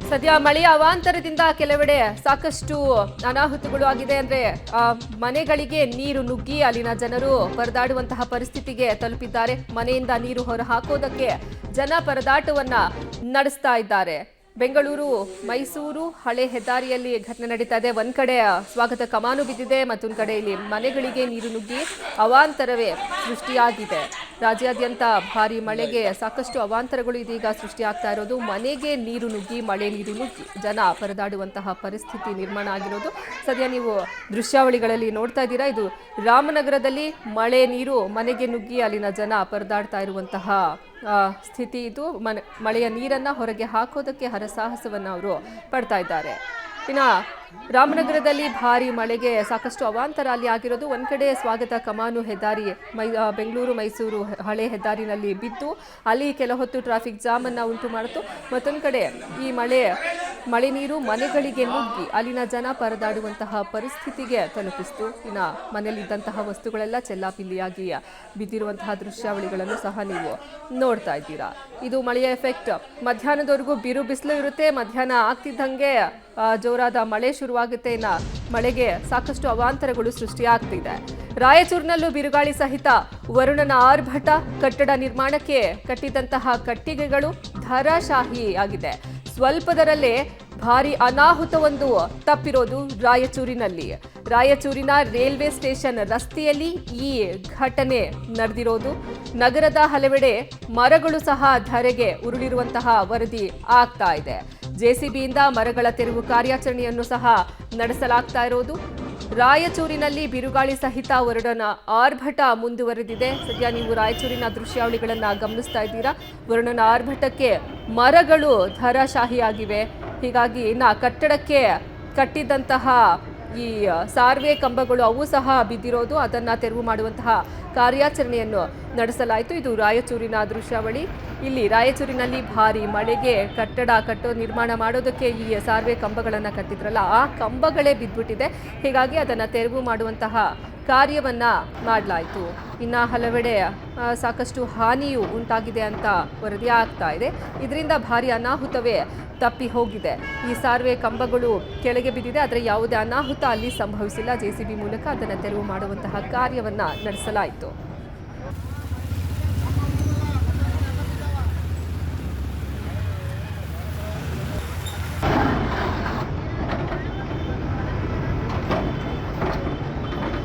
ಸದ್ಯ ಮಳೆಯ ಅವಾಂತರದಿಂದ ಕೆಲವೆಡೆ ಸಾಕಷ್ಟು ಅನಾಹುತಗಳು ಆಗಿದೆ. ಅಂದ್ರೆ ಮನೆಗಳಿಗೆ ನೀರು ನುಗ್ಗಿ ಅಲ್ಲಿನ ಜನರು ಪರದಾಡುವಂತಹ ಪರಿಸ್ಥಿತಿಗೆ ತಲುಪಿದ್ದಾರೆ. ಮನೆಯಿಂದ ನೀರು ಹೊರ ಹಾಕೋದಕ್ಕೆ ಜನ ಪರದಾಟವನ್ನ ನಡೆಸ್ತಾ ಇದ್ದಾರೆ. ಬೆಂಗಳೂರು ಮೈಸೂರು ಹಳೆ ಹೆದ್ದಾರಿಯಲ್ಲಿ ಘಟನೆ ನಡೀತಾ ಇದೆ. ಒಂದ್ ಕಡೆ ಸ್ವಾಗತ ಕಮಾನು ಬಿದ್ದಿದೆ, ಮತ್ತೊಂದು ಕಡೆ ಇಲ್ಲಿ ಮನೆಗಳಿಗೆ ನೀರು ನುಗ್ಗಿ ಅವಾಂತರವೇ ಸೃಷ್ಟಿಯಾಗಿದೆ. ರಾಜ್ಯಾದ್ಯಂತ ಭಾರಿ ಮಳೆಗೆ ಸಾಕಷ್ಟು ಅವಾಂತರಗಳು ಇದೀಗ ಸೃಷ್ಟಿಯಾಗ್ತಾ ಇರೋದು. ಮನೆಗೆ ನೀರು ನುಗ್ಗಿ ಮಳೆ ನೀರು ನುಗ್ಗಿ ಜನ ಪರದಾಡುವಂತಹ ಪರಿಸ್ಥಿತಿ ನಿರ್ಮಾಣ ಆಗಿರೋದು ಸದ್ಯ ನೀವು ದೃಶ್ಯಾವಳಿಗಳಲ್ಲಿ ನೋಡ್ತಾ ಇದ್ದೀರಾ. ಇದು ರಾಮನಗರದಲ್ಲಿ ಮಳೆ ನೀರು ಮನೆಗೆ ನುಗ್ಗಿ ಅಲ್ಲಿನ ಜನ ಪರದಾಡ್ತಾ ಇರುವಂತಹ ಸ್ಥಿತಿ ಇದು. ಮಳೆಯ ನೀರನ್ನ ಹೊರಗೆ ಹಾಕೋದಕ್ಕೆ ಹರಸಾಹಸವನ್ನ ಅವರು ಪಡ್ತಾ ಇದ್ದಾರೆ. ಇನ್ನ ರಾಮನಗರದಲ್ಲಿ ಭಾರಿ ಮಳೆಗೆ ಸಾಕಷ್ಟು ಅವಾಂತರ ಅಲ್ಲಿ ಆಗಿರೋದು. ಒಂದ್ ಕಡೆ ಸ್ವಾಗತ ಕಮಾನು ಹೆದ್ದಾರಿ ಬೆಂಗಳೂರು ಮೈಸೂರು ಹಳೆ ಹೆದ್ದಾರಿನಲ್ಲಿ ಬಿದ್ದು ಅಲ್ಲಿ ಕೆಲ ಹೊತ್ತು ಟ್ರಾಫಿಕ್ ಜಾಮ್ ಅನ್ನ ಉಂಟು ಮಾಡಿತು. ಮತ್ತೊಂದು ಕಡೆ ಈ ಮಳೆ ನೀರು ಮನೆಗಳಿಗೆ ನುಗ್ಗಿ ಅಲ್ಲಿನ ಜನ ಪರದಾಡುವಂತಹ ಪರಿಸ್ಥಿತಿಗೆ ತಲುಪಿಸ್ತು. ಇನ್ನ ಮನೆಯಲ್ಲಿದ್ದಂತಹ ವಸ್ತುಗಳೆಲ್ಲ ಚೆಲ್ಲಾಪಿಲ್ಲಿಯಾಗಿ ಬಿದ್ದಿರುವಂತಹ ದೃಶ್ಯಾವಳಿಗಳನ್ನು ಸಹ ನೀವು ನೋಡ್ತಾ ಇದ್ದೀರಾ. ಇದು ಮಳೆಯ ಎಫೆಕ್ಟ್. ಮಧ್ಯಾಹ್ನದವರೆಗೂ ಬಿರು ಬಿಸಿಲು ಇರುತ್ತೆ. ಮಧ್ಯಾಹ್ನ ಆಗ್ತಿದ್ದಂಗೆ ಜೋರಾದ ಮಳೆ ಶುರುವಾಗುತ್ತೆ. ಇನ್ನ ಮಳೆಗೆ ಸಾಕಷ್ಟು ಅವಾಂತರಗಳು ಸೃಷ್ಟಿಯಾಗ್ತಿದೆ. ರಾಯಚೂರಿನಲ್ಲೂ ಬಿರುಗಾಳಿ ಸಹಿತ ವರುಣನ ಆರ್ಭಟ. ಕಟ್ಟಡ ನಿರ್ಮಾಣಕ್ಕೆ ಕಟ್ಟಿದಂತಹ ಕಟ್ಟಿಗೆಗಳು ಧರಾಶಾಹಿಯಾಗಿದೆ. ಸ್ವಲ್ಪದರಲ್ಲೇ ಭಾರಿ ಅನಾಹುತವೊಂದು ತಪ್ಪಿರೋದು ರಾಯಚೂರಿನ ರೈಲ್ವೆ ಸ್ಟೇಷನ್ ರಸ್ತೆಯಲ್ಲಿ ಈ ಘಟನೆ ನಡೆದಿರೋದು. ನಗರದ ಹಲವೆಡೆ ಮರಗಳು ಸಹ ಧರೆಗೆ ಉರುಳಿರುವಂತಹ ವರದಿ ಆಗ್ತಾ ಇದೆ. ಜೆಸಿಬಿಯಿಂದ ಮರಗಳ ತೆರವು ಕಾರ್ಯಾಚರಣೆಯನ್ನು ಸಹ ನಡೆಸಲಾಗ್ತಾ ಇರೋದು. ರಾಯಚೂರಿನಲ್ಲಿ ಬಿರುಗಾಳಿ ಸಹಿತ ವರುಣನ ಆರ್ಭಟ ಮುಂದುವರೆದಿದೆ. ಸದ್ಯ ನೀವು ರಾಯಚೂರಿನ ದೃಶ್ಯಾವಳಿಗಳನ್ನ ಗಮನಿಸ್ತಾ ಇದ್ದೀರಾ. ವರುಣನ ಆರ್ಭಟಕ್ಕೆ ಮರಗಳು ಧರಾಶಾಹಿಯಾಗಿವೆ. ಹೀಗಾಗಿ ಕಟ್ಟಡಕ್ಕೆ ಕಟ್ಟಿದ್ದಂತಹ ಈ ಸಾರ್ವೆ ಕಂಬಗಳು ಅವು ಸಹ ಬಿದ್ದಿರೋದು. ಅದನ್ನ ತೆರವು ಮಾಡುವಂತಹ ಕಾರ್ಯಾಚರಣೆಯನ್ನು ನಡೆಸಲಾಯಿತು. ಇದು ರಾಯಚೂರಿನ ದೃಶ್ಯಾವಳಿ. ಇಲ್ಲಿ ರಾಯಚೂರಿನಲ್ಲಿ ಭಾರಿ ಮಳೆಗೆ ಕಟ್ಟಡ ನಿರ್ಮಾಣ ಮಾಡೋದಕ್ಕೆ ಈ ಸಾರ್ವೆ ಕಂಬಗಳನ್ನು ಕಟ್ಟಿದ್ರಲ್ಲ, ಆ ಕಂಬಗಳೇ ಬಿದ್ದುಬಿಟ್ಟಿದೆ. ಹೀಗಾಗಿ ಅದನ್ನು ತೆರವು ಮಾಡುವಂತಹ ಕಾರ್ಯವನ್ನ ಮಾಡಲಾಯಿತು. ಇನ್ನು ಹಲವೆಡೆ ಸಾಕಷ್ಟು ಹಾನಿಯೂ ಉಂಟಾಗಿದೆ ಅಂತ ವರದಿ ಆಗ್ತಾ ಇದೆ. ಇದರಿಂದ ಭಾರಿ ಅನಾಹುತವೇ ತಪ್ಪಿ ಹೋಗಿದೆ. ಈ ಸಾರ್ವೆ ಕಂಬಗಳು ಕೆಳಗೆ ಬಿದ್ದಿದೆ, ಆದರೆ ಯಾವುದೇ ಅನಾಹುತ ಅಲ್ಲಿ ಸಂಭವಿಸಿಲ್ಲ. ಜೆಸಿಬಿ ಮೂಲಕ ಅದನ್ನು ತೆರವು ಮಾಡುವಂತಹ ಕಾರ್ಯವನ್ನ ನಡೆಸಲಾಯಿತು.